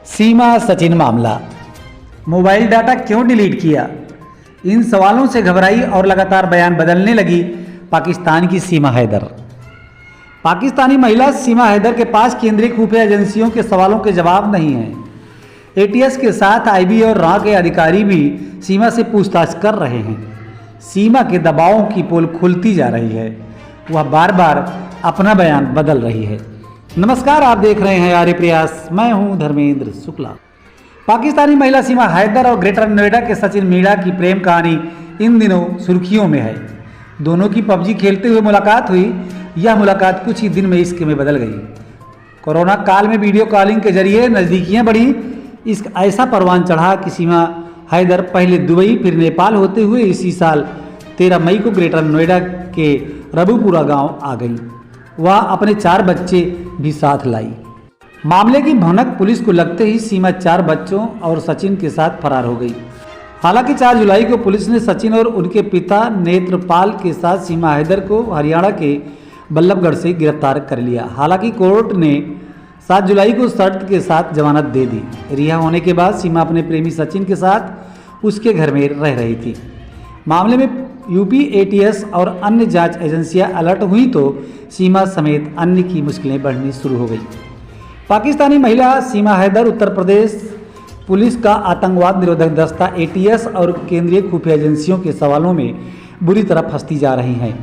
सीमा सचिन मामला, mobile data क्यों delete किया? इन सवालों से घबराई और लगातार बयान बदलने लगी पाकिस्तान की सीमा हैदर। पाकिस्तानी महिला सीमा हैदर के पास केंद्रीय खुफिया एजेंसियों के सवालों के जवाब नहीं हैं। एटीएस के साथ आईबी और राह के अधिकारी भी सीमा से पूछताछ कर रहे हैं। सीमा के दबावों की पोल खुलती जा रही है। वह बार बार अपना बयान बदल रही है। नमस्कार, आप देख रहे हैं आर्य प्रयास। मैं हूं धर्मेंद्र शुक्ला। पाकिस्तानी महिला सीमा हैदर और ग्रेटर नोएडा के सचिन मीणा की प्रेम कहानी इन दिनों सुर्खियों में है। दोनों की पबजी खेलते हुए मुलाकात हुई। यह मुलाकात कुछ ही दिन में इश्क में बदल गई। कोरोना काल में वीडियो कॉलिंग के जरिए नज़दीकियाँ बढ़ी। इश्क ऐसा परवान चढ़ा कि सीमा हैदर पहले दुबई फिर नेपाल होते हुए इसी साल 13 मई को ग्रेटर नोएडा के रबुपुरा गांव आ गई। वह अपने 4 बच्चे भी साथ लाई। मामले की भनक पुलिस को लगते ही सीमा 4 बच्चों और सचिन के साथ फरार हो गई। हालांकि 4 जुलाई को पुलिस ने सचिन और उनके पिता नेत्रपाल के साथ सीमा हैदर को हरियाणा के बल्लभगढ़ से गिरफ्तार कर लिया। हालांकि कोर्ट ने 7 जुलाई को शर्त के साथ जमानत दे दी। रिहा होने के बाद सीमा अपने प्रेमी सचिन के साथ उसके घर में रह रही थी। मामले में यूपी एटीएस और अन्य जांच एजेंसियां अलर्ट हुई तो सीमा समेत अन्य की मुश्किलें बढ़नी शुरू हो गई। पाकिस्तानी महिला सीमा हैदर उत्तर प्रदेश पुलिस का आतंकवाद निरोधक दस्ता एटीएस और केंद्रीय खुफिया एजेंसियों के सवालों में बुरी तरह फंसती जा रही हैं।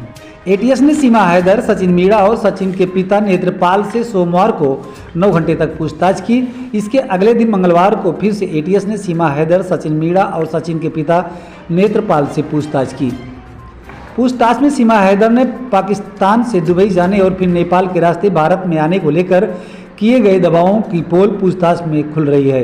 एटीएस ने सीमा हैदर, सचिन मीणा और सचिन के पिता नेत्रपाल से सोमवार को 9 घंटे तक पूछताछ की। इसके अगले दिन मंगलवार को फिर से एटीएस ने सीमा हैदर, सचिन मीणा और सचिन के पिता नेत्रपाल से पूछताछ की। पूछताछ में सीमा हैदर ने पाकिस्तान से दुबई जाने और फिर नेपाल के रास्ते भारत में आने को लेकर किए गए दबावों की पोल पूछताछ में खुल रही है।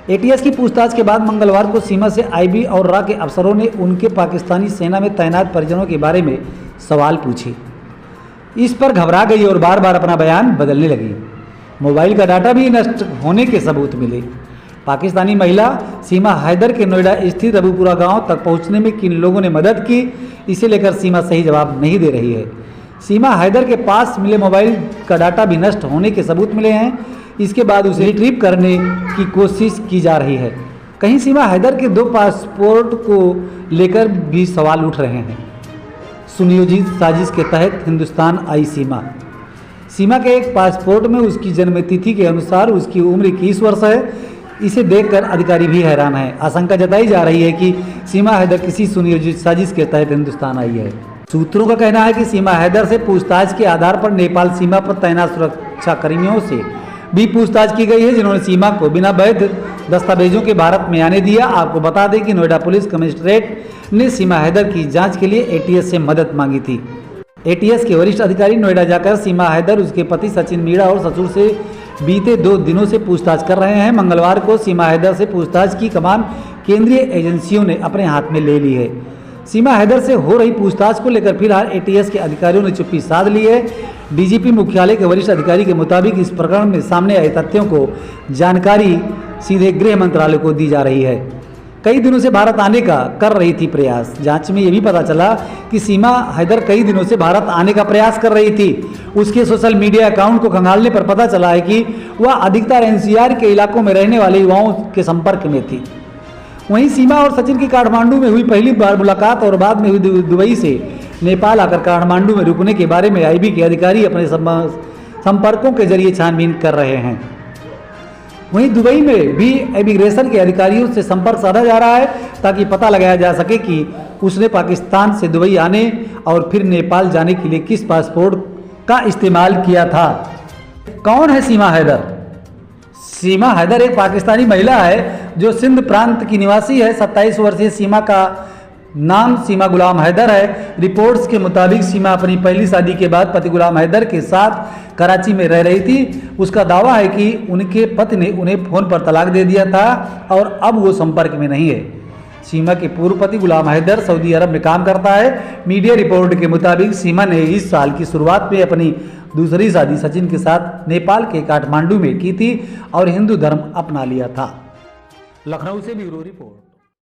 एटीएस की पूछताछ के बाद मंगलवार को सीमा से आईबी और राह के अफसरों ने उनके पाकिस्तानी सेना में तैनात परिजनों के बारे में सवाल पूछे। इस पर घबरा गई और बार बार अपना बयान बदलने लगी। मोबाइल का डाटा भी नष्ट होने के सबूत मिले। पाकिस्तानी महिला सीमा हैदर के नोएडा स्थित रबुपुरा गांव तक पहुंचने में किन लोगों ने मदद की, इसे लेकर सीमा सही जवाब नहीं दे रही है। सीमा हैदर के पास मिले मोबाइल का डाटा भी नष्ट होने के सबूत मिले हैं। इसके बाद उसे रिट्रीव करने की कोशिश की जा रही है। कहीं सीमा हैदर के 2 पासपोर्ट को लेकर भी सवाल उठ रहे हैं। सुनियोजित साजिश के तहत हिंदुस्तान आई सीमा। सीमा के एक पासपोर्ट में उसकी जन्मतिथि के अनुसार उसकी उम्र 21 वर्ष है। इसे देखकर अधिकारी भी हैरान है। आशंका जताई जा रही है कि सीमा हैदर किसी सुनियोजित साजिश के तहत हिंदुस्तान आई है। सूत्रों का कहना है कि सीमा हैदर से पूछताछ के आधार पर नेपाल सीमा पर तैनात सुरक्षा कर्मियों से भी पूछताछ की गई है, जिन्होंने सीमा को बिना वैध दस्तावेजों के भारत में आने दिया। आपको बता दें कि नोएडा पुलिस कमिश्नरेट ने सीमा हैदर की जांच के लिए एटीएस से मदद मांगी थी। एटीएस के वरिष्ठ अधिकारी नोएडा जाकर सीमा हैदर, उसके पति सचिन मीणा और ससुर से बीते 2 दिनों से पूछताछ कर रहे हैं। मंगलवार को सीमा हैदर से पूछताछ की कमान केंद्रीय एजेंसियों ने अपने हाथ में ले ली है। सीमा हैदर से हो रही पूछताछ को लेकर फिलहाल एटीएस के अधिकारियों ने चुप्पी साध ली है। डीजीपी मुख्यालय के वरिष्ठ अधिकारी के मुताबिक इस प्रकरण में सामने आए तथ्यों को जानकारी सीधे गृह मंत्रालय को दी जा रही है। कई दिनों से भारत आने का कर रही थी प्रयास। जांच में यह भी पता चला कि सीमा हैदर कई दिनों से भारत आने का प्रयास कर रही थी। उसके सोशल मीडिया अकाउंट को खंगालने पर पता चला है कि वह अधिकतर एनसीआर के इलाकों में रहने वाले युवाओं के संपर्क में थी। वहीं सीमा और सचिन की काठमांडू में हुई पहली बार मुलाकात और बाद में हुई दुबई से नेपाल आकर काठमांडू में रुकने के बारे में आईबी के अधिकारी अपने संपर्कों के जरिए छानबीन कर रहे हैं। वहीं दुबई में भी इमिग्रेशन के अधिकारियों से संपर्क साधा जा रहा है ताकि पता लगाया जा सके कि उसने पाकिस्तान से दुबई आने और फिर नेपाल जाने के लिए किस पासपोर्ट का इस्तेमाल किया था। कौन है सीमा हैदर? सीमा हैदर एक पाकिस्तानी महिला है जो सिंध प्रांत की निवासी है। 27 वर्षीय सीमा का नाम सीमा गुलाम हैदर है। रिपोर्ट्स के मुताबिक सीमा अपनी पहली शादी के बाद पति गुलाम हैदर के साथ कराची में रह रही थी। उसका दावा है कि उनके पति ने उन्हें फ़ोन पर तलाक दे दिया था और अब वो संपर्क में नहीं है। सीमा के पूर्व पति गुलाम हैदर सऊदी अरब में काम करता है। मीडिया रिपोर्ट के मुताबिक सीमा ने इस साल की शुरुआत में अपनी दूसरी शादी सचिन के साथ नेपाल के काठमांडू में की थी और हिंदू धर्म अपना लिया था। लखनऊ से ब्यूरो रिपोर्ट।